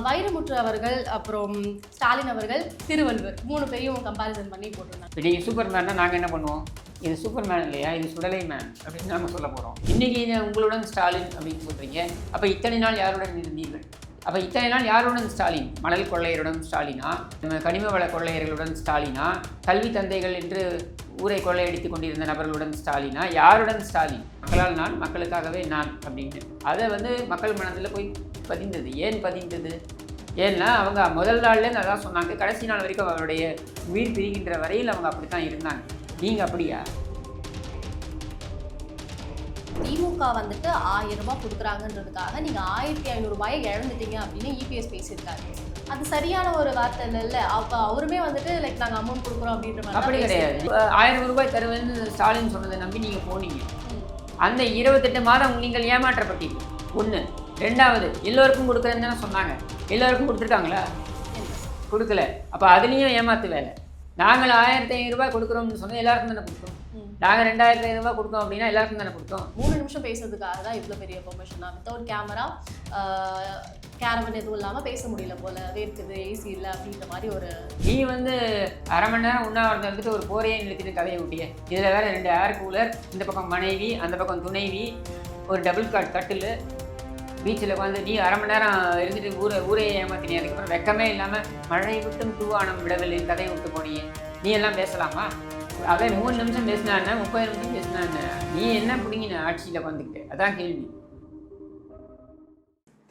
வைரமுற்று அவர்கள், அப்புறம் ஸ்டாலின் அவர்கள், திருவள்ளுவர் 3 பேரையும் கம்பேரிசன் பண்ணி போட்டிருந்தாங்க. இப்போ நீங்கள் சூப்பர்மேன்னா நாங்கள் என்ன பண்ணுவோம்? இது சூப்பர்மேன் இல்லையா, இது சுடலை மேன் அப்படின்னு நம்ம சொல்ல போகிறோம். இன்றைக்கி உங்களுடன் ஸ்டாலின் அப்படின்னு சொல்கிறீங்க. அப்போ இத்தனை நாள் யாருடன் இருந்தீர்கள்? அப்போ இத்தனை நாள் யாருடன் ஸ்டாலின்? மணல் கொள்ளையருடன் ஸ்டாலினா, கனிம வள கொள்ளையர்களுடன் ஸ்டாலினா, கல்வி தந்தைகள் என்று ஊரை கொள்ளையடித்து கொண்டிருந்த நபர்களுடன் ஸ்டாலினா, யாருடன் ஸ்டாலின்? மக்களால் நான், மக்களுக்காகவே நான் அப்படின்னு அதை மக்கள் மனதில் போய் பதிந்தது. ஏன் பதிந்தது? ஏன்னா அவங்க முதல் நாள்லேருந்து அதான் சொன்னாங்க, கடைசி நாள் வரைக்கும் அவருடைய உயிர் பிரிகின்ற வரையில் அவங்க அப்படி தான் இருந்தாங்க. நீங்கள் அப்படியா? திமுக 1000 ரூபாய் கொடுக்குறாங்கன்றதுக்காக நீங்கள் 1500 ரூபாயை இழந்துட்டீங்க அப்படின்னு இபிஎஸ் பேசியிருக்காரு. அது சரியான ஒரு வார்த்தை இல்லை. அப்போ அவருமே லைக் நாங்கள் அமௌண்ட் கொடுக்குறோம் அப்படின்ற மாதிரி அப்படி கிடையாது. 1000 ரூபாய் தருவேன்னு ஸ்டாலின் சொன்னதை நம்பி நீங்கள் போனீங்க. அந்த 28 மாதம் நீங்கள் ஏமாற்றப்பட்டீங்க. ஒன்று. ரெண்டாவது, எல்லோருக்கும் கொடுக்குறேன்னு தானே சொன்னாங்க. எல்லோருக்கும் கொடுத்துருக்காங்களா? கொடுக்கல. அப்போ அதுலேயும் ஏமாத்து வேலை. நாங்கள் 1500 ரூபாய் கொடுக்குறோம்னு சொன்னால் எல்லாருக்கும் தானே கொடுத்தோம். நாங்கள் 2500 ரூபாய் கொடுத்தோம் அப்படின்னா எல்லாருக்கும் தானே கொடுத்தோம். 3 நிமிஷம் பேசுறதுக்காக தான் இவ்வளோ பெரிய ப்ரொமோஷனா? வித்தவுட் கேமரா, கேரவன் எதுவும் இல்லாமல் பேச முடியல போல, வேர்க்குது, ஏசி இல்லை அப்படின்ற மாதிரி ஒரு நீ அரை மணி நேரம் உண்ணாவிரதம் இருந்துட்டு ஒரு போரையே நிறுத்திட்டு கதையை விட்டிய. இதில் வேறு 2 ஏர் கூலர், இந்த பக்கம் மனைவி, அந்த பக்கம் துணைவி, ஒரு டபுள் காட் கட்டில், பீச்சில் நீ அரை மணி நேரம் இருந்துட்டு ஊரையை ஏமாத்தினே. அதுக்கப்புறம் வெக்கமே இல்லாமல் மழை விட்டும் தூவானம் விடவில்லை கதையை விட்டு போனீங்க. நீ எல்லாம் பேசலாமா? அதே 3 நிமிஷம் பேசினான்னு 30 நிமிஷம் பேசினான்னு நீ என்ன பிடிங்கின ஆட்சியில் வந்துக்கிட்டு? அதான் கேள்வி.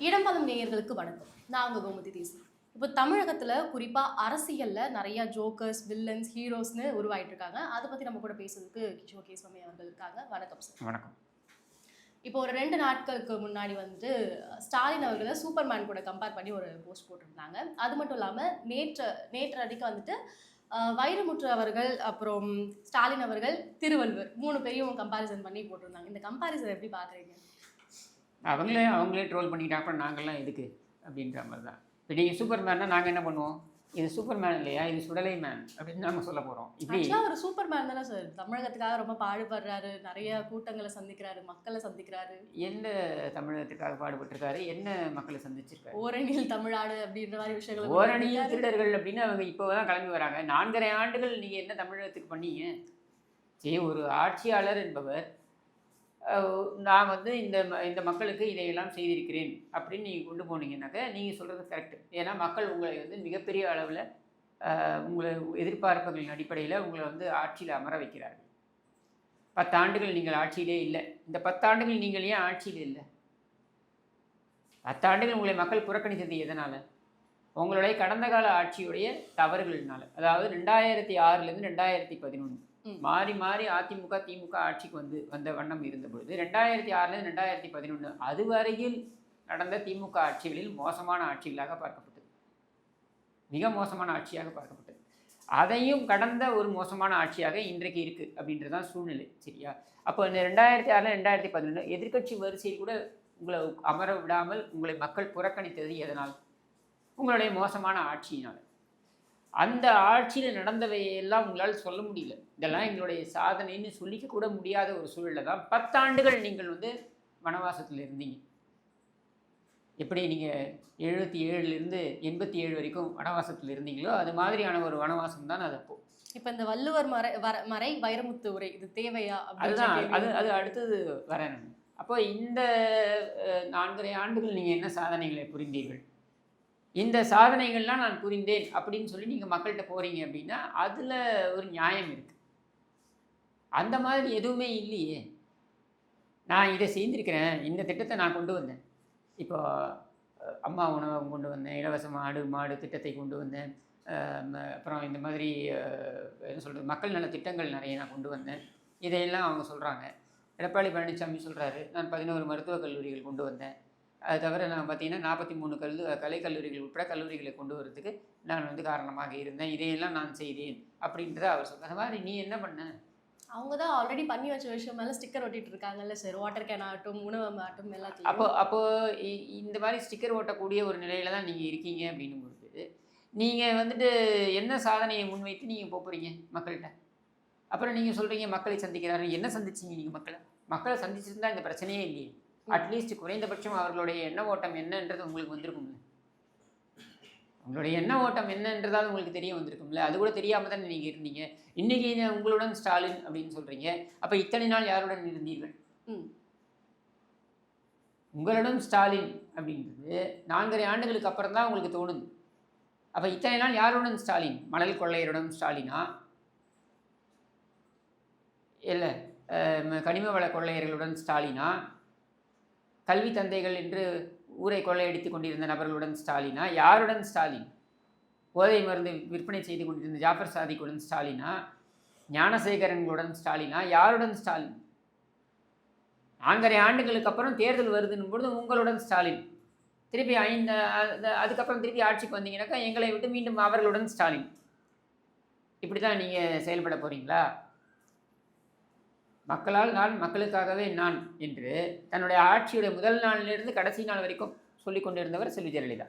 இடம்பலம் நேயர்களுக்கு வணக்கம். நான் உங்கள் கோமதி தேசி. இப்போ தமிழகத்தில் குறிப்பாக அரசியலில் நிறையா ஜோக்கர்ஸ், வில்லன்ஸ், ஹீரோஸ்னு உருவாயிட்டு இருக்காங்க. அதை பற்றி நம்ம கூட பேசுறதுக்கு கிஷோர் கேஸ்வாமி அவர்கள் இருக்காங்க. வணக்கம் சார். வணக்கம். இப்போ ஒரு 2 நாட்களுக்கு முன்னாடி ஸ்டாலின் அவர்களை சூப்பர்மேன் கூட கம்பேர் பண்ணி ஒரு போஸ்ட் போட்டிருந்தாங்க. அது மட்டும் இல்லாமல் நேற்று அன்றைக்கு வைரமுற்று அவர்கள், அப்புறம் ஸ்டாலின் அவர்கள், திருவள்ளுவர் 3 பேரையும் கம்பேரிசன் பண்ணி போட்டிருந்தாங்க. இந்த கம்பேரிசன் எப்படி பார்க்குறீங்க? அவங்களே ட்ரோல் பண்ணிக்கிட்டாங்க. அப்புறம் நாங்கள்லாம் எதுக்கு அப்படின்ற மாதிரி தான். இப்போ நீங்கள் சூப்பர்மேன்னா நாங்கள் என்ன பண்ணுவோம்? இது சூப்பர்மேன் இல்லையா, இது சுடலை மேன் அப்படின்னு நாங்கள் சொல்ல போகிறோம். இப்படி ஒரு சூப்பர்மேன் தானே சார். தமிழகத்துக்காக ரொம்ப பாடுபடுறாரு, நிறைய கூட்டங்களை சந்திக்கிறாரு, மக்களை சந்திக்கிறாரு. என்ன தமிழகத்துக்காக பாடுபட்டிருக்காரு? என்ன மக்களை சந்திச்சிருக்காரு? ஓரணியில் தமிழ்நாடு அப்படின்ற மாதிரி விஷயங்கள். ஓரணியில் திருடர்கள் அப்படின்னு அவங்க இப்போ தான் கிளம்பி வராங்க. 4.5 ஆண்டுகள் நீங்கள் என்ன தமிழகத்துக்கு பண்ணீங்க? சரி, ஒரு ஆட்சியாளர் என்பவர் நான் இந்த மக்களுக்கு இதையெல்லாம் செய்திருக்கிறேன் அப்படின்னு நீங்கள் கொண்டு போனீங்கன்னாக்க நீங்கள் சொல்கிறது கரெக்டு. ஏன்னா மக்கள் உங்களை மிகப்பெரிய அளவில் உங்களை எதிர்பார்ப்புகளின் அடிப்படையில் உங்களை ஆட்சியில் அமர வைக்கிறார்கள். 10 ஆண்டுகள் நீங்கள் ஆட்சியிலே இல்லை. இந்த 10 ஆண்டுகள் நீங்கள் ஏன் ஆட்சியில் இல்லை? 10 ஆண்டுகள் உங்களை மக்கள் புறக்கணித்தது எதனால்? உங்களுடைய கடந்த கால ஆட்சியுடைய தவறுகளினால. அதாவது 2006லேருந்து 2011 மாறி மாறி அதிமுக திமுக ஆட்சிக்கு வந்த வண்ணம் இருந்த பொழுது 2006லேருந்து 2011 அதுவரையில் நடந்த திமுக ஆட்சிகளில் மோசமான ஆட்சிகளாக பார்க்கப்பட்டது. மிக மோசமான ஆட்சியாக பார்க்கப்பட்டது. அதையும் கடந்த ஒரு மோசமான ஆட்சியாக இன்றைக்கு இருக்குது அப்படின்றதான் சூழ்நிலை. சரியா? அப்போ இந்த 2006 2011 எதிர்க்கட்சி வரிசையில் கூட உங்களை அமர விடாமல் உங்களை மக்கள் புறக்கணித்தது எதனால்? உங்களுடைய மோசமான ஆட்சியினால். அந்த ஆட்சியில் நடந்தவையெல்லாம் உங்களால் சொல்ல முடியல. இதெல்லாம் எங்களுடைய சாதனைன்னு சொல்லிக்க கூட முடியாத ஒரு சூழலில் தான் 10 ஆண்டுகள் நீங்கள் வனவாசத்தில் இருந்தீங்க. எப்படி நீங்கள் 77லேருந்து 87 வரைக்கும் வனவாசத்தில் இருந்தீங்களோ அது மாதிரியான ஒரு வனவாசம் தான் அது. அப்போ இப்போ இந்த வள்ளுவர் மறை வைரமுத்து உரை இது தேவையா? அதுதான் அது அடுத்தது வரேன். அப்போ இந்த 4.5 ஆண்டுகள் நீங்கள் என்ன சாதனைகளை புரிந்தீர்கள்? இந்த சாதனைகள்லாம் நான் புரிந்தேன் அப்படின்னு சொல்லி நீங்கள் மக்கள்கிட்ட போகிறீங்க அப்படின்னா அதில் ஒரு நியாயம் இருக்குது. அந்த மாதிரி எதுவுமே இல்லையே. நான் இதை செய்திருக்கிறேன், இந்த திட்டத்தை நான் கொண்டு வந்தேன். இப்போ அம்மா உணவகம் கொண்டு வந்தேன், இலவச மாடு திட்டத்தை கொண்டு வந்தேன், அப்புறம் இந்த மாதிரி என்ன சொல்கிறது மக்கள் நல திட்டங்கள் நிறைய நான் கொண்டு வந்தேன். இதையெல்லாம் அவங்க சொல்கிறாங்க. எடப்பாடி பழனிசாமி சொல்கிறாரு, நான் 11 மருத்துவக் கல்லூரிகள் கொண்டு வந்தேன். அது தவிர நான் பார்த்தீங்கன்னா 43 கலைக்கல்லூரிகள் உட்பட கல்லூரிகளை கொண்டு வரதுக்கு நான் காரணமாக இருந்தேன். இதையெல்லாம் நான் செய்தேன் அப்படின்றத அவர் சொல்கிறார். அந்த மாதிரி நீ என்ன பண்ண? அவங்க தான் ஆல்ரெடி பண்ணி வச்ச விஷயம் மேலே ஸ்டிக்கர் ஒட்டிட்டு இருக்காங்கல்ல சார். வாட்டர் கேன் ஆகட்டும், உணவு ஆகட்டும், எல்லாத்தையும். அப்போ இந்த மாதிரி ஸ்டிக்கர் ஓட்டக்கூடிய ஒரு நிலையில தான் நீங்கள் இருக்கீங்க அப்படின்னு பொழுது நீங்கள் என்ன சாதனையை முன்வைத்து நீங்கள் போகிறீங்க மக்கள்கிட்ட? அப்புறம் நீங்கள் சொல்கிறீங்க மக்களை சந்திக்கிறாரு. என்ன சந்திச்சிங்க நீங்கள்? மக்களை சந்திச்சிருந்தா இந்த பிரச்சனையே இல்லையே. அட்லீஸ்ட் குறைந்தபட்சம் அவர்களுடைய எண்ண ஓட்டம் என்னன்றது உங்களுக்கு வந்திருக்குங்க. உங்களுடைய எண்ண ஓட்டம் என்னன்றதால் உங்களுக்கு தெரிய வந்திருக்கும்ல. அது கூட தெரியாம தானே நீங்க இருந்தீங்க. இன்னைக்கு உங்களுடன் ஸ்டாலின் அப்படின்னு சொல்றீங்க. அப்ப இத்தனை நாள் யாருடன் இருந்தீர்கள்? ம். உங்களுடன் ஸ்டாலின் அப்படின்றது 4 1/2 ஆண்டுகளுக்கு அப்புறம் தான் உங்களுக்கு தோணுது. அப்ப இத்தனை நாள் யாருடன் ஸ்டாலின்? மணல் கொள்ளையருடன் ஸ்டாலினா? இல்ல கனிம வள கொள்ளையர்களுடன் ஸ்டாலினா? கல்வி தந்தைகள் என்று ஊரை கொள்ளையடித்துக் கொண்டிருந்த நபர்களுடன் ஸ்டாலினா? யாருடன் ஸ்டாலின்? போதை மருந்து விற்பனை செய்து கொண்டிருந்த ஜாஃபர் சாதிக்குடன் ஸ்டாலினா? ஞானசேகரன்களுடன் ஸ்டாலினா? யாருடன் ஸ்டாலின்? 4 1/2 ஆண்டுகளுக்கு அப்புறம் தேர்தல் வருதுன்னும் பொழுது உங்களுடன் ஸ்டாலின். திருப்பி அதுக்கப்புறம் திருப்பி ஆட்சிக்கு வந்தீங்கன்னாக்கா எங்களை விட்டு மீண்டும் அவர்களுடன் ஸ்டாலின். இப்படி தான் நீங்கள் செயல்பட போகிறீங்களா? மக்களால் நான், மக்களுக்காகவே நான் என்று தன்னுடைய ஆட்சியுடைய முதல் நாளிலிருந்து கடைசி நாள் வரைக்கும் சொல்லிக் கொண்டிருந்தவர் செல்வி ஜெயலலிதா.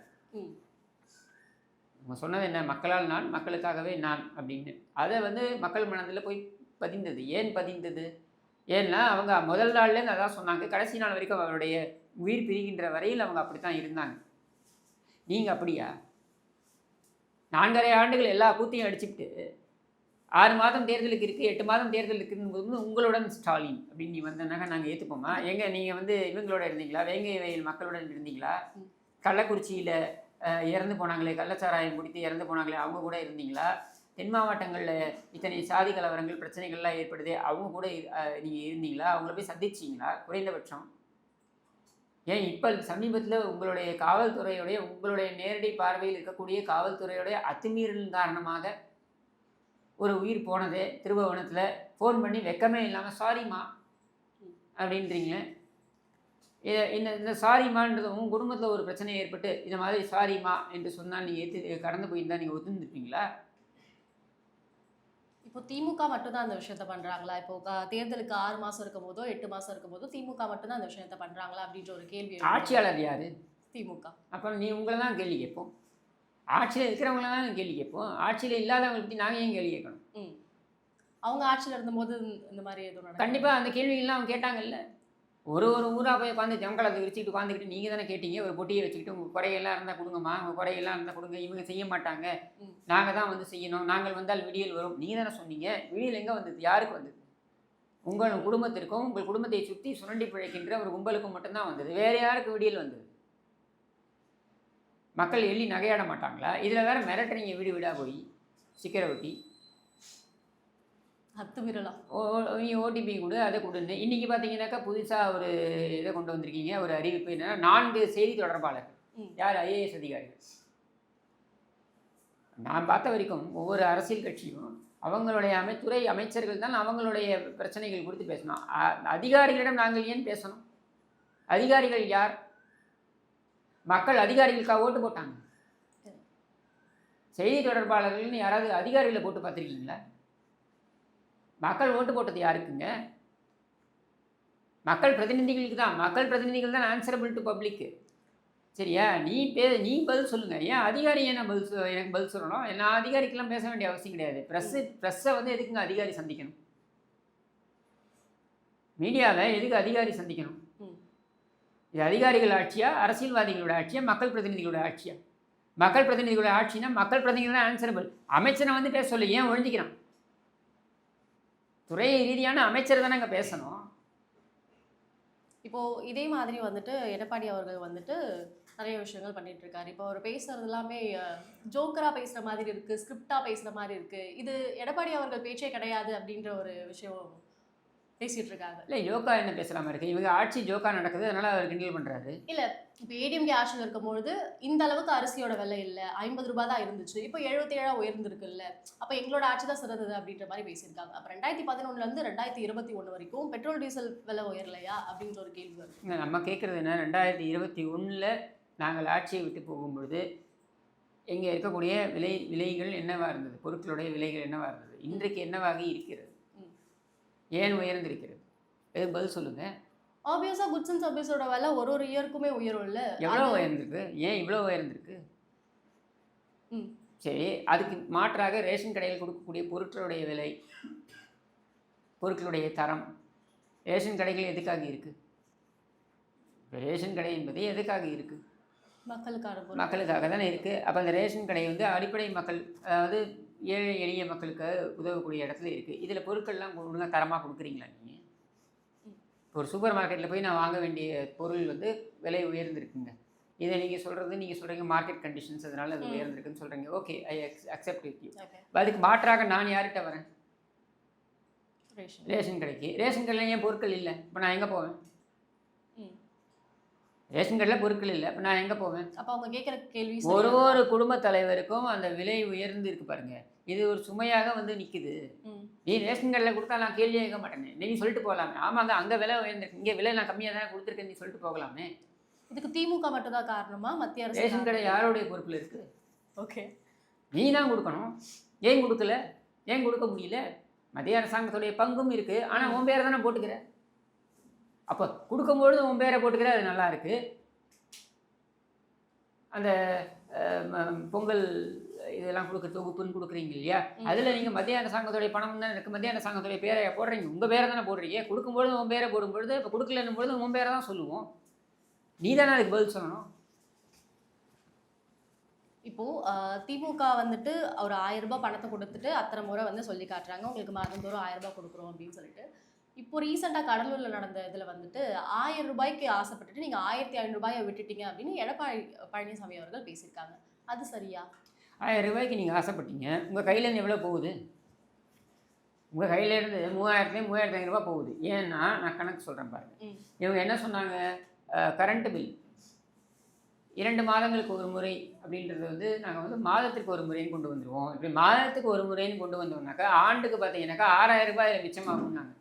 அவங்க சொன்னது என்ன? மக்களால் நான், மக்களுக்காகவே நான் அப்படின்னு. அதை மக்கள் மனதில் போய் பதிந்தது. ஏன் பதிந்தது? ஏன்னா அவங்க முதல் நாள்லேருந்து அதான் சொன்னாங்க. கடைசி நாள் வரைக்கும் அவருடைய உயிர் பிரிகின்ற வரையில் அவங்க அப்படி தான் இருந்தாங்க. நீங்கள் அப்படியா? 4 1/2 ஆண்டுகள் எல்லா கூத்தையும் அடிச்சுக்கிட்டு 6 மாதம் தேர்தலுக்கு இருக்குது, 8 மாதம் தேர்தல் இருக்குன்னு போது உங்களுடன் ஸ்டாலின் அப்படின்னு நீ வந்தனாக்கா நாங்கள் ஏற்றுப்போமா? எங்கே நீங்கள் இவங்களோட இருந்தீங்களா? வேங்கை வயல் மக்களுடன் இருந்தீங்களா? கள்ளக்குறிச்சியில் இறந்து போனாங்களே, கள்ளச்சாராயம் குடித்து இறந்து போனாங்களே, அவங்க கூட இருந்தீங்களா? தென் மாவட்டங்களில் இத்தனை சாதி கலவரங்கள் பிரச்சனைகள்லாம் ஏற்படுது, அவங்க கூட நீங்கள் இருந்தீங்களா? அவங்கள போய் சந்திச்சிங்களா? குறைந்தபட்சம் ஏன் இப்போ சமீபத்தில் உங்களுடைய காவல்துறையுடைய, உங்களுடைய நேரடி பார்வையில் இருக்கக்கூடிய காவல்துறையுடைய அத்துமீறல் காரணமாக ஒரு உயிர் போனதே திருபுவனத்தில் ஃபோன் பண்ணி வெக்கமே இல்லாமல் சாரிம்மா அப்படின்றீங்க. இந்த சாரிம்மான்றது உங்கள் குடும்பத்தில் ஒரு பிரச்சனை ஏற்பட்டு இந்த மாதிரி சாரிம்மா என்று சொன்னால் நீங்கள் கடந்து போயிருந்தால் நீங்கள் ஒத்துந்துருப்பீங்களா? இப்போ திமுக மட்டும்தான் அந்த விஷயத்த பண்றாங்களா? இப்போ தேர்தலுக்கு 6 மாசம் இருக்கும் போதோ 8 மாசம் இருக்கும் போதோ திமுக மட்டும்தான் அந்த விஷயத்த பண்றாங்களா அப்படின்ற ஒரு கேள்வி. ஆட்சியாளர் யாரு? திமுக. அப்புறம் நீ உங்களை தான் கேள்வி கேட்போம். ஆட்சியில் இருக்கிறவங்கள தான் கேள்வி கேட்போம். ஆட்சியில் இல்லாதவங்களை பற்றி நாங்கள் ஏன் கேள்வி கேட்கணும்? அவங்க ஆட்சியில் இருந்தபோது இந்த மாதிரி எதுவும் கண்டிப்பாக அந்த கேள்விகள்லாம் அவங்க கேட்டாங்கல்ல. ஒரு ஊராக போய் உட்காந்து ஜமக்கலத்தை விரிச்சிக்கிட்டு உட்காந்துக்கிட்டு நீங்கள் தானே கேட்டீங்க. ஒரு பொட்டியை வச்சுக்கிட்டு உங்கள் குறையெல்லாம் இருந்தால் கொடுங்கம்மா, உங்கள் குறையெல்லாம் இருந்தால் கொடுங்க, இவங்க செய்ய மாட்டாங்க, நாங்கள் தான் செய்யணும், நாங்கள் வந்தால் விடியல் வரும், நீங்கள் தானே சொன்னீங்க. விடியல் எங்கே வந்தது? யாருக்கு வந்தது? உங்கள் குடும்பத்திற்கும் உங்கள் குடும்பத்தை சுற்றி சுரண்டி பிழைக்கின்ற ஒரு கும்பலுக்கும் மட்டும்தான் வந்தது. வேறு யாருக்கு விடியல் வந்தது? மக்கள் எள்ளி நகையாட மாட்டாங்களா? இதில் வேறு மிரட்டுறீங்க வீடு வீடாக போய் ஸ்டிக்கரை ஒட்டி. அத்துமீறலாம். நீ ஓடிபி கொடு, அதை கொடுன்னு. இன்றைக்கி பார்த்தீங்கன்னாக்கா புதுசாக ஒரு இதை கொண்டு வந்திருக்கீங்க, ஒரு அறிவிப்பு. என்னென்னா 4 செய்தி தொடர்பாளர். யார்? ஐஏஎஸ் அதிகாரிகள். நான் பார்த்த வரைக்கும் ஒவ்வொரு அரசியல் கட்சியும் அவங்களுடைய துறை அமைச்சர்கள் தான் அவங்களுடைய பிரச்சனைகள் குறித்து பேசணும். அதிகாரிகளிடம் நாங்கள் ஏன் பேசணும்? அதிகாரிகள் யார்? மக்கள் அதிகாரிகளுக்காக ஓட்டு போட்டாங்க. செய்தி தொடர்பாளர்கள்னு யாராவது அதிகாரிகளை போட்டு பார்த்துருக்கீங்களா? மக்கள் ஓட்டு போட்டது யாருக்குங்க? மக்கள் பிரதிநிதிகளுக்கு தான். மக்கள் பிரதிநிதிகள் தான் ஆன்சரபிள் டு பப்ளிக்கு. சரியா? நீ பதில் சொல்லுங்கள். ஏன் அதிகாரி நான் எனக்கு பதில் சொல்லணும்? நான் அதிகாரிக்கெல்லாம் பேச வேண்டிய அவசியம் கிடையாது. ப்ரெஸ்ஸை எதுக்குங்க அதிகாரி சந்திக்கணும்? மீடியாவை எதுக்கு அதிகாரி சந்திக்கணும்? இது அதிகாரிகள் ஆட்சியா, அரசியல்வாதிகளோட ஆட்சியா, மக்கள் பிரதிநிதிகளோட ஆட்சியா? மக்கள் பிரதிநிதிகளோட ஆட்சினா மக்கள் பிரதிநிதிகள் தான் ஆன்சரபிள். அமைச்சரை பேச சொல்லு, ஏன் ஒழிஞ்சிக்கிறான்? துறை ரீதியான அமைச்சர் தானே அங்கே பேசணும். இப்போது இதே மாதிரி எடப்பாடி அவர்கள் நிறைய விஷயங்கள் பண்ணிட்டு இருக்காரு. இப்போ அவர் பேசுறது எல்லாமே ஜோக்கராக பேசுகிற மாதிரி இருக்குது, ஸ்கிரிப்டாக பேசுகிற மாதிரி இருக்குது. இது எடப்பாடி அவர்கள் பேச்சே கிடையாது அப்படின்ற ஒரு விஷயம் பேசிகிட்டு இருக்காங்க. இல்லை, ஜோக்கா என்ன பேசலாமா இருக்குது? இவங்க ஆட்சி ஜோக்கா நடக்குது, அதனால் அவர் கிண்டல் பண்ணுறாரு. இல்லை, இப்போ ஏடிஎம்கே ஆட்சியில் இருக்கும்பொழுது இந்த அளவுக்கு அரிசியோட விலை இல்லை, 50 ரூபாய் தான் இருந்துச்சு, இப்போ 77 உயர்ந்திருக்குல்ல, அப்போ எங்களோட ஆட்சி தான் சிறந்தது அப்படின்ற மாதிரி பேசியிருக்காங்க. அப்போ 2011 2021 வரைக்கும் பெட்ரோல் டீசல் விலை உயரலையா அப்படின்ற ஒரு கேள்வி வருது. நம்ம கேட்குறது என்ன? 2021 நாங்கள் ஆட்சியை விட்டு போகும்பொழுது இங்கே இருக்கக்கூடிய விலைகள் என்னவாக இருந்தது? பொருட்களுடைய விலைகள் என்னவாக இருந்தது? இன்றைக்கு என்னவாக இருக்கிறது? ஏன் உயர்ந்திருக்கிறது? எதுக்கு பதில் சொல்லுங்கள். ஆப்வியஸாக குட்ஸ் அண்ட் சர்வீஸோட விலை ஒரு இயருக்குமே உயரும் இல்லை. எவ்வளோ உயர்ந்திருக்கு? ஏன் இவ்வளோ உயர்ந்திருக்கு? சரி, அதுக்கு மாற்றாக ரேஷன் கடையில் கொடுக்கக்கூடிய பொருட்களுடைய விலை, பொருட்களுடைய தரம், ரேஷன் கடைகள் எதுக்காக இருக்குது? ரேஷன் கடை என்பது எதுக்காக இருக்குது? மக்களுக்காக தானே இருக்குது. அப்போ அந்த ரேஷன் கடை வந்து அடிப்படை மக்கள், அதாவது ஏழை எளிய மக்களுக்கு உதவக்கூடிய இடத்துல இருக்குது. இதில் பொருட்கள்லாம் ஒழுங்காக தரமாக கொடுக்குறீங்களா நீங்கள்? இப்போ ஒரு சூப்பர் மார்க்கெட்டில் போய் நான் வாங்க வேண்டிய பொருள் வந்து விலை உயர்ந்திருக்குங்க. இதை நீங்கள் சொல்கிறீங்க மார்க்கெட் கண்டிஷன்ஸ், அதனால் அது உயர்ந்திருக்குன்னு சொல்கிறீங்க. Okay, I accept with you. அதுக்கு மாற்றாக நான் யார்கிட்ட வரேன்? ரேஷன் கடைக்கு. ரேஷன் கடையில் ஏன் பொருட்கள் இல்லை? இப்போ நான் எங்கே போவேன்? ரேஷன் கடையில் பொருட்கள் இல்லை, இப்போ நான் எங்கே போவேன்? அப்போ அவங்க கேட்குற கேள்வி, ஒரு குடும்ப தலைவருக்கும் அந்த விலை உயர்ந்து இருக்கு பாருங்க, இது ஒரு சுமையாக வந்து நிற்குது. நீ ரேஷன் கடையில் கொடுத்தா நான் கேள்வி கேட்க மாட்டேனே, நீ சொல்லிட்டு போகலாமே, ஆமாங்க அங்கே விலை உயர்ந்திருக்கு, இங்கே விலை நான் கம்மியாக தானே கொடுத்துருக்கேன், நீ சொல்லிட்டு போகலாமே. இதுக்கு திமுக மட்டும் தான் காரணமா? மத்திய அரசு ரேஷன் கடை யாருடைய பொறுப்பில் இருக்குது? ஓகே, நீ தான் கொடுக்கணும். ஏன் கொடுக்கல? ஏன் கொடுக்க முடியல? மத்திய அரசாங்கத்துடைய பங்கும் இருக்குது, ஆனால் உன் பேரை தானே போட்டுக்கிற. அப்போ கொடுக்கும்பொழுது உன் பேரை போட்டுக்கிற, அது நல்லா இருக்கு. அந்த பொங்கல் இதெல்லாம் தொகுப்புன்னு கொடுக்குறீங்க இல்லையா, அதில் நீங்கள் மத்திய அரசாங்கத்துடைய பணம் தான் இருக்குது, மத்திய அரசாங்கத்துடைய பேரை போடுறீங்க, உங்கள் பேரை தானே போடுறீங்க. கொடுக்கும்பொழுது உன் பேரை போடும்பொழுது, இப்போ கொடுக்கலன்னும் பொழுது உன் பேரை தான் சொல்லுவோம். நீ தானே அதுக்கு பதில் சொல்லணும். இப்போ திமுக வந்துட்டு ஒரு 1000 ரூபாய் பணத்தை கொடுத்துட்டு அத்தனை முறை வந்து சொல்லி காட்டுறாங்க, உங்களுக்கு மாதந்தோறும் 1000 ரூபாய் கொடுக்குறோம் அப்படின்னு சொல்லிட்டு. இப்போ ரீசெண்டாக கடலூரில் நடந்த இதில் வந்துட்டு 1000 ரூபாய்க்கு ஆசைப்பட்டுட்டு நீங்கள் 1500 ரூபாயை விட்டுட்டீங்க அப்படின்னு எடப்பாடி பழனிசாமி அவர்கள் பேசியிருக்காங்க. அது சரியா? 1000 ரூபாய்க்கு நீங்கள் ஆசைப்பட்டீங்க, உங்கள் கையிலேருந்து எவ்வளோ போகுது? உங்கள் கையிலேருந்து 3500 ரூபா போகுது. ஏன்னா நான் கணக்கு சொல்கிறேன் பாருங்கள். இவங்க என்ன சொன்னாங்க, கரண்ட்டு பில் 2 மாதங்களுக்கு ஒரு முறை அப்படின்றது வந்து நாங்கள் வந்து மாதத்துக்கு ஒரு முறைன்னு கொண்டு வந்துடுவோம். இப்படி மாதத்துக்கு ஒரு முறைன்னு கொண்டு வந்தோம்னாக்கா ஆண்டுக்கு பார்த்தீங்கன்னாக்கா 6000 ரூபாய் மிச்சமாகும்னாங்க.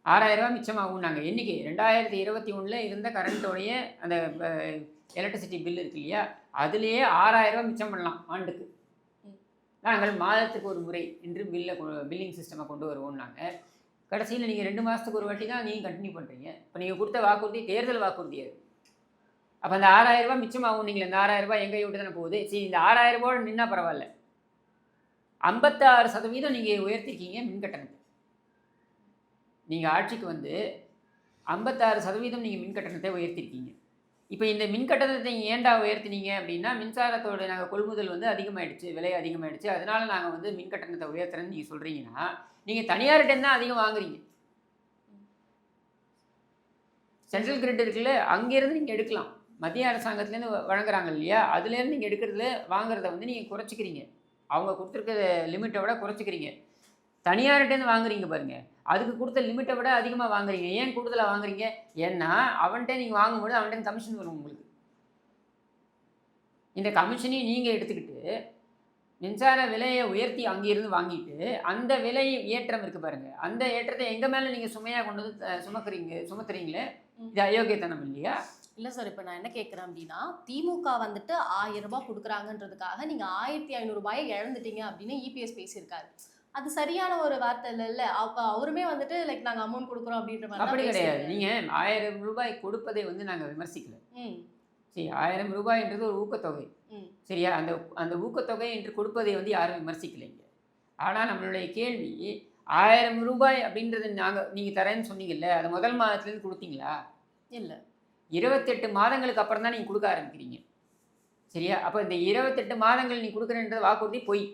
6000 ரூபாய் மிச்சமாகும்னாங்க. என்றைக்கு? 2021 இருந்த கரண்ட்டோடைய அந்த எலக்ட்ரிசிட்டி பில் இருக்கு இல்லையா, அதுலேயே 6000 ரூபாய் மிச்சம் பண்ணலாம் ஆண்டுக்கு. நாங்கள் மாதத்துக்கு ஒரு முறை என்று பில்லிங் சிஸ்டமை கொண்டு வருவோம்னாங்க. கடைசியில் நீங்கள் 2 மாதத்துக்கு ஒரு வாட்டி தான் நீங்கள் கண்டினியூ பண்ணுறீங்க. இப்போ நீங்கள் கொடுத்த வாக்குறுதி தேர்தல் வாக்குறுதி அது. அப்போ அந்த 6000 ரூபாய் மிச்சமாகும். நீங்கள் இந்த 6000 ரூபாய் எங்கே விட்டு தானே போகுது. சரி, இந்த 6000 ரூபாய் நின்னா பரவாயில்ல, 56% நீங்கள் உயர்த்திருக்கீங்க மின் கட்டணத்தை. நீங்கள் ஆட்சிக்கு வந்து 56% நீங்கள் மின் கட்டணத்தை உயர்த்திருக்கீங்க. இப்போ இந்த மின் கட்டணத்தை ஏன்டா உயர்த்தினீங்க அப்படின்னா, மின்சாரத்தோட நாங்கள் கொள்முதல் வந்து அதிகமாகிடுச்சு, விலை அதிகமாகிடுச்சு, அதனால் நாங்கள் வந்து மின் கட்டணத்தை உயர்த்துறேன்னு நீங்கள் சொல்கிறீங்கன்னா, நீங்கள் தனியார்கிட்ட தான் அதிகம் வாங்குறீங்க. சென்ட்ரல் கிரிட் இருக்குல்ல, அங்கேருந்து நீங்கள் எடுக்கலாம். மத்திய அரசாங்கத்துலேருந்து வழங்குறாங்க இல்லையா, அதுலேருந்து நீங்கள் எடுக்கிறதுல வாங்குறத வந்து நீங்கள் குறைச்சிக்கிறீங்க. அவங்க கொடுத்துருக்க லிமிட்டை விட குறைச்சிக்கிறீங்க. தனியார்கிட்டேருந்து வாங்குறீங்க பாருங்கள், அதுக்கு கொடுத்த லிமிட்டை விட அதிகமாக வாங்குறீங்க. ஏன் கூடுதலாக வாங்குறீங்க? ஏன்னா அவன்கிட்ட நீங்கள் வாங்கும்போது அவன்கிட்ட கமிஷன் வரும் உங்களுக்கு. இந்த கமிஷனையும் நீங்கள் எடுத்துக்கிட்டு மின்சார விலையை உயர்த்தி அங்கேருந்து வாங்கிட்டு அந்த விலை ஏற்றம் இருக்குது பாருங்கள், அந்த ஏற்றத்தை எங்கள் மேலே நீங்கள் சுமையாக கொண்டு வந்து சுமத்துறீங்களே, இது அயோக்கியத்தனம் இல்லையா? இல்லை சார், இப்போ நான் என்ன கேட்குறேன் அப்படின்னா, திமுக வந்துட்டு 1000 ரூபாய் கொடுக்குறாங்கன்றதுக்காக நீங்கள் 1500 ரூபாயை இழந்துட்டீங்க அப்படின்னு இபிஎஸ் பேசியிருக்காரு. அது சரியான ஒரு வார்த்தை இல்லை. அப்போ அவருமே வந்துட்டு லைக் நாங்கள் அமௌண்ட் கொடுக்குறோம் அப்படின்ற மாதிரி அப்படி கிடையாது. நீங்கள் 1000 ரூபாய் கொடுப்பதை வந்து நாங்கள் விமர்சிக்கல. சரி, 1000 ரூபாய்ன்றது ஒரு ஊக்கத்தொகை, சரியா? அந்த ஊக்கத்தொகை என்று கொடுப்பதை வந்து யாரும் விமர்சிக்கலைங்க. ஆனால் நம்மளுடைய கேள்வி, 1000 ரூபாய் அப்படின்றது நீங்கள் தரேன்னு சொன்னீங்கல்ல, அது முதல் மாதத்துலேருந்து கொடுத்தீங்களா? இல்லை, 28 மாதங்களுக்கு அப்புறம் தான் நீங்கள் கொடுக்க ஆரம்பிக்கிறீங்க, சரியா? அப்போ இந்த 28 மாதங்கள் நீங்கள் கொடுக்குறேன்றது வாக்குறுதி பொய்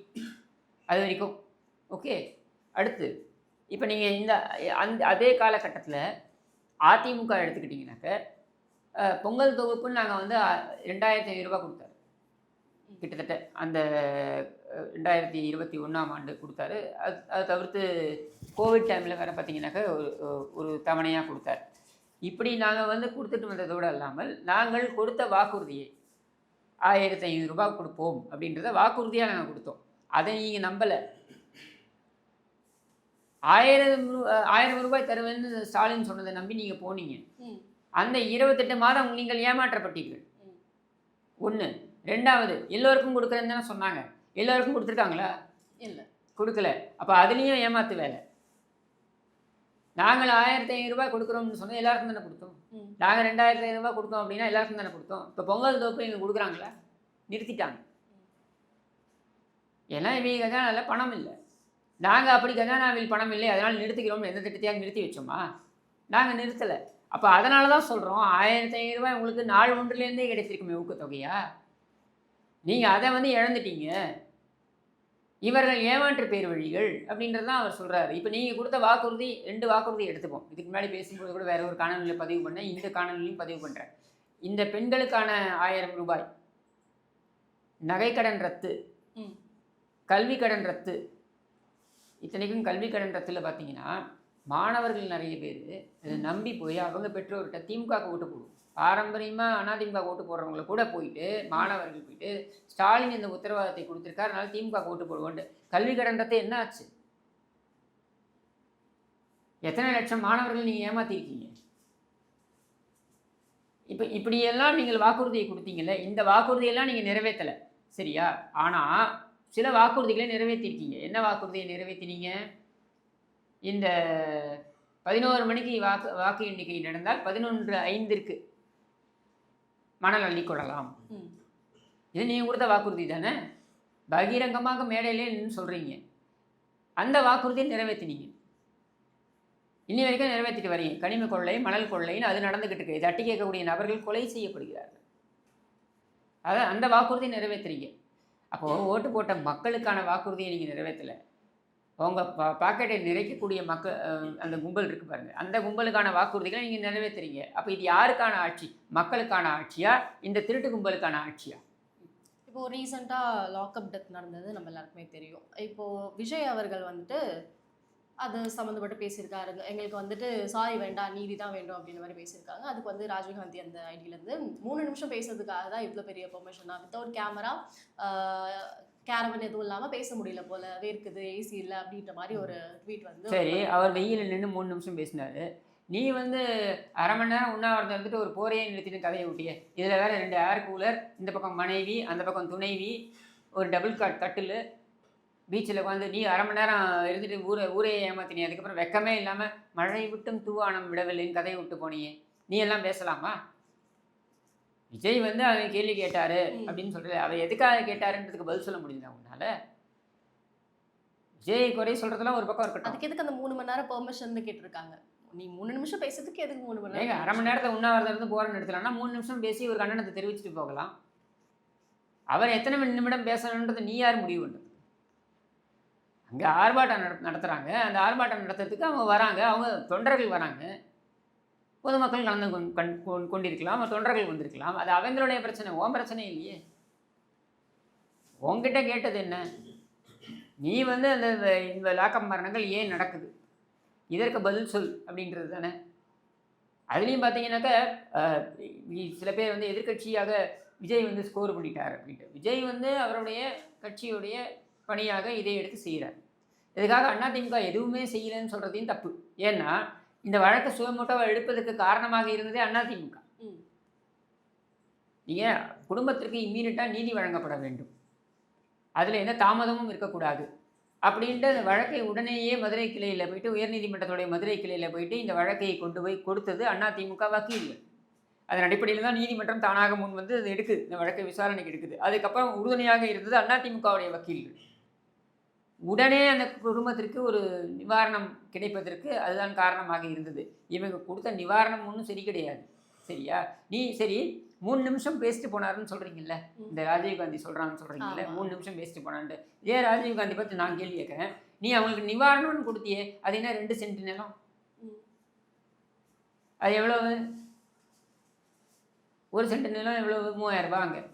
அது வரைக்கும். ஓகே, அடுத்து இப்போ நீங்கள் அதே காலகட்டத்தில் அதிமுக எடுத்துக்கிட்டிங்கனாக்க பொங்கல் தொகுப்புன்னு நாங்கள் வந்து 2500 ரூபா கொடுத்தாரு கிட்டத்தட்ட. அந்த 2021ஆம் ஆண்டு கொடுத்தாரு. அது தவிர்த்து கோவிட் டைமில் வேறு பார்த்தீங்கன்னாக்க ஒரு தவணையாக கொடுத்தாரு. இப்படி நாங்கள் வந்து கொடுத்துட்டு வந்ததோடு இல்லாமல் நாங்கள் கொடுத்த வாக்குறுதியை 1500 ரூபாய் கொடுப்போம் அப்படின்றத வாக்குறுதியாக நாங்கள் கொடுத்தோம். அதை நீங்கள் நம்பலை. 1000 ரூபாய் தருவேன்னு ஸ்டாலின் சொன்னதை நம்பி நீங்கள் போனீங்க. அந்த 28 மாதம் நீங்கள் ஏமாற்றப்பட்டீர்கள். 1. 2வது, எல்லோருக்கும் கொடுக்குறேன்னு தானே சொன்னாங்க. எல்லோருக்கும் கொடுத்துருக்காங்களா? இல்லை, கொடுக்கல. அப்போ அதுலேயும் ஏமாத்து வேலை. நாங்கள் 1500 ரூபாய் கொடுக்குறோம்னு சொன்னால் எல்லாருக்கும் தானே கொடுத்தோம். நாங்கள் 2500 ரூபாய் கொடுத்தோம் அப்படின்னா எல்லாருக்கும் தானே கொடுத்தோம். இப்போ பொங்கல் தொகுப்பு இவங்க கொடுக்குறாங்களா? நிறுத்திட்டாங்க. ஏன்னா இவங்க கஜானாவில் பணம் இல்லை. நாங்கள் அப்படி கஜானாவில் பணம் இல்லை அதனால் நிறுத்திக்கிறோம், எந்த திட்டத்தையாவது நிறுத்தி வச்சோமா? நாங்கள் நிறுத்தலை. அப்போ அதனால தான் சொல்கிறோம் 1500 ரூபாய் உங்களுக்கு நாள் ஒன்றுலேருந்தே கிடைத்திருக்குமே ஊக்கத்தொகையா. நீங்கள் அதை வந்து இழந்துட்டீங்க. இவர்கள் ஏமாற்று பேர் வழிகள் அப்படின்றது தான் அவர் சொல்கிறாரு. இப்போ நீங்கள் கொடுத்த வாக்குறுதி 2 வாக்குறுதி எடுத்துப்போம். இதுக்கு முன்னாடி பேசும்போது கூட வேற ஒரு காணொலியில் பதிவு பண்ணேன், இந்த காணொலியும் பதிவு பண்ணுறேன். இந்த பெண்களுக்கான 1000 ரூபாய், நகைக்கடன் ரத்து, கல்வி கடன் ரத்து. இத்தனைக்கும் கல்வி கடன் ரத்தில் பார்த்தீங்கன்னா மாணவர்கள் நிறைய பேர் இதை நம்பி போய் அவங்க பெற்றோர்கிட்ட திமுக ஓட்டு போடுவோம். பாரம்பரியமாக அதிமுக ஓட்டு போடுறவங்கள கூட போயிட்டு மாணவர்கள் போயிட்டு ஸ்டாலின் இந்த உத்தரவாதத்தை கொடுத்துருக்காரு, அதனால திமுக ஓட்டு போடுவோன்ட்டு. கல்வி கடன் ரத்து என்ன ஆச்சு? எத்தனை லட்சம் மாணவர்கள் நீங்கள் ஏமாத்திருக்கீங்க? இப்போ இப்படியெல்லாம் நீங்கள் வாக்குறுதியை கொடுத்தீங்கல்ல, இந்த வாக்குறுதியெல்லாம் நீங்கள் நிறைவேற்றலை, சரியா? ஆனால் சில வாக்குறுதிகளை நிறைவேற்றிருக்கீங்க. என்ன வாக்குறுதியை நிறைவேற்றினீங்க? இந்த 11 மணிக்கு வாக்கு எண்ணிக்கை நடந்தால் 11:05 மணல் அள்ளிக்கொள்ளலாம். இது நீங்கள் கொடுத்த வாக்குறுதி தானே? பகிரங்கமாக மேடையிலே நின்று சொல்கிறீங்க. அந்த வாக்குறுதியை நிறைவேற்றினீங்க. இன்னி வரைக்கும் நிறைவேற்றிட்டு வரீங்க. கனிம கொள்ளை, மணல் கொள்ளைன்னு அது நடந்துக்கிட்டு இருக்கு. தட்டி கேட்கக்கூடிய நபர்கள் கொலை செய்யப்படுகிறார்கள். அதான் அந்த வாக்குறுதியை நிறைவேற்றுறீங்க. அப்போது ஓட்டு போட்ட மக்களுக்கான வாக்குறுதியை நீங்கள் நிறைவேற்றலை. உங்கள் பாக்கெட்டை நிறைக்கக்கூடிய அந்த கும்பல் இருக்குது பாருங்கள், அந்த கும்பலுக்கான வாக்குறுதிகளை நீங்கள் நிறைவேற்றுறீங்க. அப்போ இது யாருக்கான ஆட்சி? மக்களுக்கான ஆட்சியா, இந்த திருட்டு கும்பலுக்கான ஆட்சியா? இப்போது ரீசெண்டாக லாக்அப் டெத் நடந்தது நம்ம எல்லாருக்குமே தெரியும். இப்போது விஜய் அவர்கள் வந்துட்டு அது சம்மந்தப்பட்டு பேசியிருக்காரு. எங்களுக்கு வந்துட்டு சாரி வேண்டாம், நீதி தான் வேண்டும் அப்படின்ற மாதிரி பேசியிருக்காங்க. அதுக்கு வந்து ராஜீவ்காந்தி அந்த ஐடியிலேருந்து 3 நிமிஷம் பேசுறதுக்காக தான் இவ்வளோ பெரிய பெர்மிஷன் தான், வித்தவுட் கேமரா, கேரவன் எதுவும் இல்லாமல் பேச முடியல போல, வேர்க்குது, ஏசி இல்லை அப்படின்ற மாதிரி ஒரு ட்வீட் வந்து. சரி, அவர் வெயிலில் நின்று 3 நிமிஷம் பேசினார். நீ வந்து அரை மணி நேரம் உண்ணாவிரதம் இருந்துட்டு ஒரு போரையே நிறுத்திட்டு கதையை விட்டியே. இதில் வேறு 2 ஏர் கூலர், இந்த பக்கம் மனைவி, அந்த பக்கம் துணைவி, ஒரு டபுள் காட் கட்டில், பீச்சில் உட்காந்து நீ அரை மணி நேரம் இருந்துட்டு ஊரையே ஏமாத்தினி. அதுக்கப்புறம் வெக்கமே இல்லாமல் மழை விட்டும் தூவானம் விடவில்லைன்னு கதையை விட்டு போனியே. நீ எல்லாம் பேசலாமா? விஜய் வந்து அவன் கேள்வி கேட்டார் அப்படின்னு சொல்கிறது, அவர் எதுக்காக கேட்டாருன்றதுக்கு பதில் சொல்ல முடியுதா உன்னால்? விஜய் குறை சொல்கிறதுலாம் ஒரு பக்கம் இருக்கட்டும். அதுக்கு எதுக்கு அந்த 3 மணி நேரம் பெர்மிஷன் கேட்டிருக்காங்க? நீ 3 நிமிஷம் பேசுறதுக்கு எதுக்கு 3 மணி நேரம்? அரை மணி நேரத்தை உண்ணாவிரதம் இருந்து போகிறன்னு எடுத்துலாம்னா 3 நிமிஷம் பேசி ஒரு கண்டனத்தை தெரிவிச்சுட்டு போகலாம். அவர் எத்தனை நிமிடம் பேசணுன்றது நீ யார் முடிவு பண்ணுறது? அங்கே ஆர்ப்பாட்டம் நடத்துகிறாங்க. அந்த ஆர்ப்பாட்டம் நடத்துறதுக்கு அவங்க வராங்க, அவங்க தொண்டர்கள் வராங்க. பொதுமக்கள் கலந்து கொண்டிருக்கலாம், தொண்டர்கள் வந்திருக்கலாம். அது அவங்களுடைய பிரச்சனை, உன் பிரச்சனை இல்லையே. உங்ககிட்ட கேட்டது என்ன? நீ வந்து இந்த லாக்கப் மரணங்கள் ஏன் நடக்குது, இதற்கு பதில் சொல் அப்படின்றது தானே. அதுலேயும் பார்த்தீங்கன்னாக்கா சில பேர் வந்து எதிர்கட்சியாக விஜய் வந்து ஸ்கோர் பண்ணிட்டார் அப்படின்ட்டு. விஜய் வந்து அவருடைய கட்சியுடைய பணியாக இதை எடுத்து செய்கிறார். இதுக்காக அதிமுக எதுவுமே செய்யலைன்னு சொல்கிறதையும் தப்பு. ஏன்னா இந்த வழக்கை சுயமூட்டமாக எடுப்பதற்கு காரணமாக இருந்ததே அதிமுக. நீங்கள் குடும்பத்திற்கு இம்மீடியட்டாக நீதி வழங்கப்பட வேண்டும், அதில் எந்த தாமதமும் இருக்கக்கூடாது அப்படின்ட்டு அந்த வழக்கை உடனேயே மதுரை கிளையில் போயிட்டு, உயர்நீதிமன்றத்துடைய மதுரை கிளையில் போயிட்டு இந்த வழக்கையை கொண்டு போய் கொடுத்தது அதிமுக வக்கீல்கள். அதன் அடிப்படையில் தான் நீதிமன்றம் தானாக முன் வந்து அது எடுக்குது, இந்த வழக்கை விசாரணைக்கு எடுக்குது. அதுக்கப்புறம் உறுதுணையாக இருந்தது அதிமுகவுடைய வக்கீல்கள். உடனே அந்த குடும்பத்திற்கு ஒரு நிவாரணம் கிடைப்பதற்கு அதுதான் காரணமாக இருந்தது. இவங்க கொடுத்த நிவாரணம் ஒன்றும் சரி கிடையாது, சரியா? நீ சரி 3 நிமிஷம் பேசிட்டு போனாருன்னு சொல்கிறீங்கல்ல, இந்த ராஜீவ்காந்தி சொல்கிறான்னு சொல்கிறீங்கல்ல, 3 நிமிஷம் பேசிட்டு போனான்ட்டு. இதே ராஜீவ்காந்தி பற்றி நான் கேள்வி கேட்குறேன். நீ அவங்களுக்கு நிவாரணம்னு கொடுத்தியே, அது என்ன 2 சென்ட் நிலம்? அது எவ்வளவு? 1 சென்ட் நிலம் எவ்வளவு? 3000 ரூபாய் அங்கே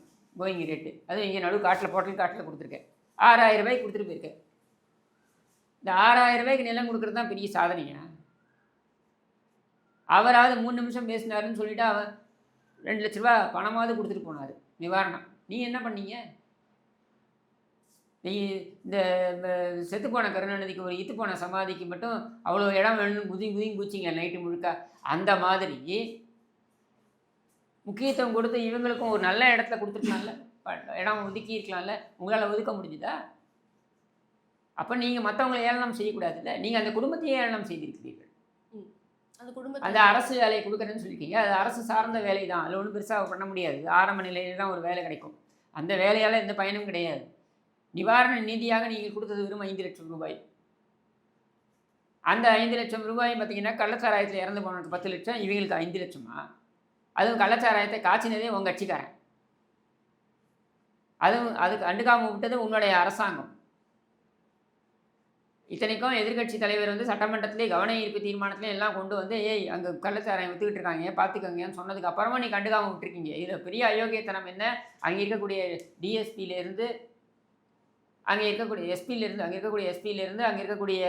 கோயிங் ரேட்டு. அதுவும் இங்கே நடு காட்டில் காட்டில் கொடுத்துருக்கேன். 6000 ரூபாய்க்கு கொடுத்துட்டு போயிருக்கேன். இந்த 6000 ரூபாய்க்கு நிலம் கொடுக்குறது தான் பெரிய சாதனையா? அவராவது 3 நிமிஷம் பேசினாருன்னு சொல்லிட்டு அவர் 2 லட்ச ரூபா பணமாவது கொடுத்துட்டு போனார் நிவாரணம். நீ என்ன பண்ணீங்க? நீ இந்த செத்துப்போன கருணாநிதிக்கு ஒரு இத்துப்போன சமாதிக்கு மட்டும் அவ்வளோ இடம் வேணும்னு குதியும் குதிச்சிங்க நைட்டு முழுக்க. அந்த மாதிரி முக்கியத்துவம் கொடுத்து இவங்களுக்கும் ஒரு நல்ல இடத்துல கொடுத்துருக்கலாம்ல, இடம் ஒதுக்கி இருக்கலாம்ல. உங்களால் ஒதுக்க முடிஞ்சுதா? அப்போ நீங்கள் மற்றவங்களை ஏளனம் செய்யக்கூடாதுல்ல. நீங்கள் அந்த குடும்பத்தையே ஏளனம் செய்திருக்கிறீர்கள். அந்த அரசு வேலையை கொடுக்குறேன்னு சொல்லியிருக்கீங்க, அது அரசு சார்ந்த வேலை தான், அதில் ஒன்றும் பெருசாக பண்ண முடியாது. ஆரம்ப நிலையில் தான் ஒரு வேலை கிடைக்கும், அந்த வேலையால் எந்த பயனும் கிடையாது. நிவாரண நிதியாக நீங்கள் கொடுத்தது வெறும் 5 லட்சம் ரூபாய். அந்த 5 லட்சம் ரூபாயும் பார்த்தீங்கன்னா கள்ளச்சாராயத்தில் இறந்து போனவனுக்கு 10 லட்சம், இவங்களுக்கு 5 லட்சமா? அதுவும் கள்ளச்சாராயத்தை காய்ச்சினதே உங்கள் கட்சிக்காரன். அதுவும் அதுக்கு கண்டுக்காமல் விட்டது உன்னுடைய அரசாங்கம். இத்தனைக்கும் எதிர்க்கட்சி தலைவர் வந்து சட்டமன்றத்திலே கவன ஈர்ப்பு தீர்மானத்திலே எல்லாம் கொண்டு வந்து ஏய் அங்கே கள்ளச்சாராயம் விற்றுக்கிட்டு இருக்காங்க பார்த்துக்கங்கன்னு சொன்னதுக்கு அப்புறமா நீ கண்டுக்காமல் விட்டுருக்கீங்க. இதில் பெரிய அயோக்கியத்தனம் என்ன? அங்கே இருக்கக்கூடிய டிஎஸ்பியிலேருந்து, அங்கே இருக்கக்கூடிய எஸ்பியிலேருந்து, அங்கே இருக்கக்கூடிய எஸ்பியிலேருந்து, அங்கே இருக்கக்கூடிய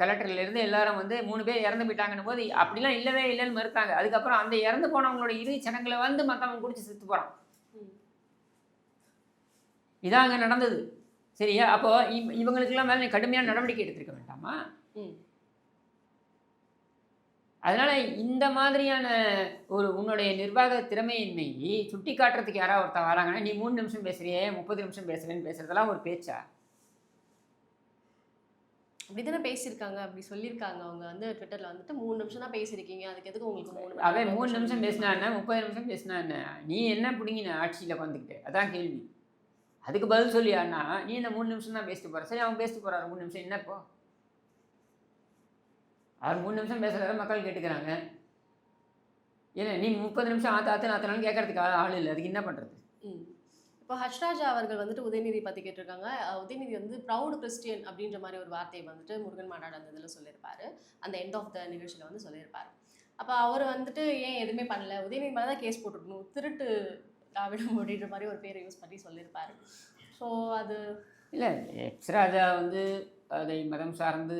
கலெக்டர்லேருந்து எல்லாரும் வந்து 3 பேர் இறந்து போயிட்டாங்கன்னு போது அப்படிலாம் இல்லவே இல்லைன்னு மறுத்தாங்க. அதுக்கப்புறம் அந்த இறந்து போனவங்களோட இறுதி சடங்குகளை வந்து மற்றவங்க குடிச்சு செத்து போகிறான். இதான் அங்கே நடந்தது. சரியா? அப்போது இவங்களுக்கெல்லாம் மேலே நீ கடுமையான நடவடிக்கை எடுத்திருக்க வேண்டாமா? அதனால் இந்த மாதிரியான ஒரு உன்னுடைய நிர்வாக திறமையின்மையை சுட்டி காட்டுறதுக்கு யாராவது ஒருத்தர் வராங்கன்னா நீ 3 நிமிஷம் பேசுறியே 30 நிமிஷம் பேசுகிறேன்னு பேசுகிறதெல்லாம் ஒரு பேச்சா? அப்படி தானே பேசியிருக்காங்க, அப்படி சொல்லியிருக்காங்க. அவங்க வந்து ட்விட்டரில் வந்துட்டு 3 நிமிஷம் தான் பேசியிருக்கீங்க, அதுக்கு எதுக்கு உங்களுக்கு 3 அவன் 3 நிமிஷம் பேசினா என்ன, 30 நிமிஷம் பேசினா என்ன? நீ என்ன பிடிங்கின ஆட்சியில் உட்காந்துக்கிட்டு? அதான் கேள்வி. அதுக்கு பதில் சொல்லியாண்ணா நீ இந்த 3 நிமிஷம் தான் பேசிட்டு போகிற. சரி, அவன் பேசிட்டு போகிறாரு 3 நிமிஷம், என்ன இப்போ? அவர் 3 நிமிஷம் பேசுகிறத மக்கள் கேட்டுக்கிறாங்க. ஏன்னா நீ 30 நிமிஷம் ஆத்தாலும் கேட்கறதுக்கு ஆள் இல்லை, அதுக்கு என்ன பண்ணுறது? இப்போ ஹர்ஷ்ராஜா அவர்கள் வந்துட்டு உதயநிதி பற்றி கேட்டிருக்காங்க. உதயநிதி வந்து ப்ரௌட் கிறிஸ்டியன் அப்படின்ற மாதிரி ஒரு வார்த்தையை வந்துட்டு முருகன் மாநாடு அந்த இதில் சொல்லியிருப்பாரு, அந்த எண்ட் ஆஃப் த நிகழ்ச்சியில் வந்து சொல்லியிருப்பாரு. அப்போ அவர் வந்துட்டு ஏன் எதுவுமே பண்ணல, உதயநிதி மேலே தான் கேஸ் போட்டுருக்கணும், திருட்டு திராவிடம் அப்படின்ற மாதிரி ஒரு பேரை யூஸ் பண்ணி சொல்லியிருப்பாரு. ஸோ அது இல்லை, எக்ஸ் ராஜா வந்து அதை மதம் சார்ந்து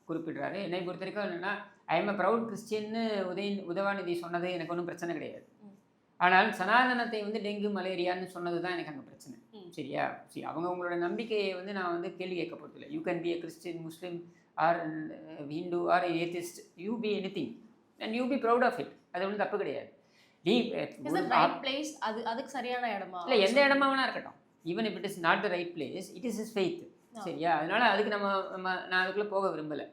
குறிப்பிடுறாரு. என்னை பொறுத்த வரைக்கும் என்னென்னா ஐ எம் அ ப்ரௌட் கிறிஸ்டியன்னு உதயநிதி சொன்னது எனக்கு ஒன்றும் பிரச்சனை கிடையாது. ஆனால் சனாதனத்தை வந்து டெங்கு மலேரியான்னு சொன்னது தான் எனக்கு அங்கே பிரச்சனை. சரியா? சரி, அவங்களோட நம்பிக்கையை வந்து நான் வந்து கேள்வி கேட்க போகிறதில்லை. You can be a Christian, Muslim or Hindu or atheist, you be anything and you be proud of it. அது ஒன்றும் தப்பு கிடையாது. அதுக்கு சரியான இடமா இல்லை, எந்த இடமா வேணா இருக்கட்டும். Even if it is not the right place, it is is faith. சரியா? அதனால அதுக்கு நான் அதுக்குள்ளே போக விரும்பலை.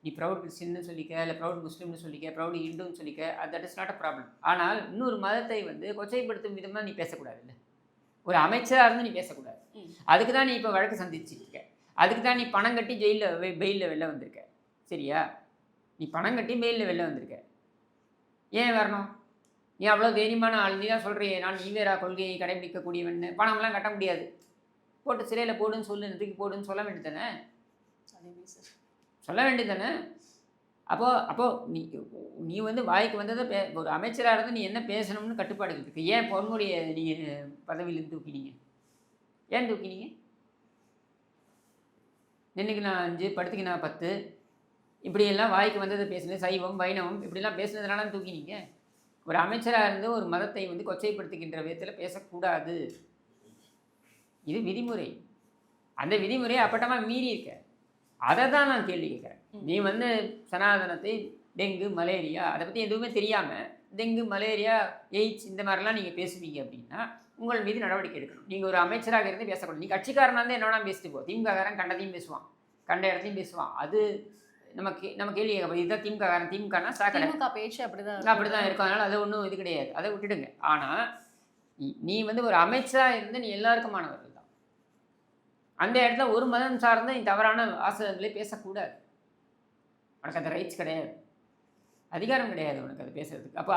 நீ ப்ரௌட் கிறிஸ்டின்னு சொல்லிக்க, இல்லை ப்ரௌட் முஸ்லீம்னு சொல்லிக்க, ப்ரௌட் ஹிந்துன்னு சொல்லிக்க, that is not a problem. ஆனால் இன்னொரு மதத்தை வந்து கொச்சைப்படுத்தும் விதமாக நீ பேசக்கூடாது. இல்லை, ஒரு அமைச்சராக இருந்து நீ பேசக்கூடாது. அதுக்கு தான் நீ இப்போ வழக்கு சந்திச்சுட்டு இருக்க. அதுக்கு தான் நீ பணம் கட்டி பெயிலில் வெளில வந்திருக்க. சரியா? நீ பணம் கட்டி பெயிலில் வெளில வந்திருக்க. ஏன் வரணும்? நீ அவ்வளோ தைரியமான ஆள். நீ தான் சொல்கிறியே நான் ஈவேரா கொள்கையை கடைபிடிக்கக்கூடியவன்னு. பணம்லாம் கட்ட முடியாது, போட்டு சிறையில் போடுன்னு சொல்லு, தூக்கி போடுன்னு சொல்ல வேண்டியது தானே? சொல்ல வேண்டியது தானே? அப்போது நீ வந்து வாய்க்கு வந்ததை ஒரு அமைச்சராக இருந்து நீ என்ன பேசணும்னு கட்டுப்பாடுகள் இருக்குது. ஏன் பொன்முடியை நீங்கள் பதவியிலேருந்து தூக்கினீங்க? ஏன் தூக்கினீங்க? நின்றுக்கு நான் 5, படுத்துக்கு நான் 10, இப்படியெல்லாம் வாய்க்கு வந்ததை பேசுனது, சைவம் வைணவம் இப்படிலாம் பேசுனதுனால தூக்கினீங்க. ஒரு அமைச்சராக இருந்து ஒரு மதத்தை வந்து கொச்சைப்படுத்துகின்ற விதத்தில் பேசக்கூடாது. இது விதிமுறை. அந்த விதிமுறையை அப்பட்டமாக மீறி இருக்க. அதை தான் நான் கேள்வி கேட்குறேன். நீ வந்து சனாதனத்தை, டெங்கு மலேரியா அதை பற்றி எதுவுமே தெரியாமல் டெங்கு மலேரியா எய்ட்ஸ் இந்த மாதிரிலாம் நீங்கள் பேசுவீங்க அப்படின்னா உங்கள் மீது நடவடிக்கை எடுக்கணும். நீங்கள் ஒரு அமைச்சராக இருந்து பேசக்கூடாது. நீ கட்சிக்காரனாக இருந்து என்னன்னா பேசிட்டு போ. திமுககாரன் கண்டதையும் பேசுவான், கண்ட இடத்தையும் பேசுவான். அது நம்ம கேள்வி கேட்கப்போ இதுதான் திமுககாரன். திமுகனா சாக்கடை பேச்சு அப்படி தான் இருக்கும். அதனால் அது ஒன்றும் இது கிடையாது, அதை விட்டுடுங்க. ஆனால் நீ வந்து ஒரு அமைச்சராக இருந்து நீ எல்லாருக்குமானவர்கள் தான். அந்த இடத்துல ஒரு மதம் சார்ந்த நீ தவறான வாசகங்களே பேசக்கூடாது. உனக்கு அந்த ரைட்ஸ் கிடையாது, அதிகாரம் கிடையாது உனக்கு அதை பேசுறதுக்கு. அப்போ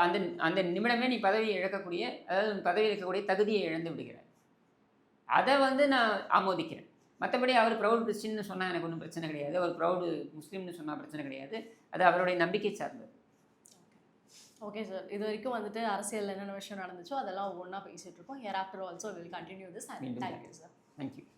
அந்த நிமிடமே நீ பதவியை இழக்கக்கூடிய, அதாவது பதவியில் இருக்கக்கூடிய தகுதியை இழந்து விடுகிற. அதை வந்து நான் ஆமோதிக்கிறேன். மற்றபடி அவர் ப்ரௌட் கிறிஸ்டின்னு சொன்னால் எனக்கு ஒன்றும் பிரச்சனை கிடையாது, அவர் ப்ரௌடு முஸ்லீம்னு சொன்னால் பிரச்சனை கிடையாது. அது அவருடைய நம்பிக்கை சார்ந்தது. ஓகே சார், இது வரைக்கும் வந்துட்டு அரசியல் என்னென்ன விஷயம் நடந்துச்சோ அதெல்லாம் ஒவ்வொன்றா பேசிகிட்டு இருக்கோம். Here after also will continue this. Thank you sir. Thank you.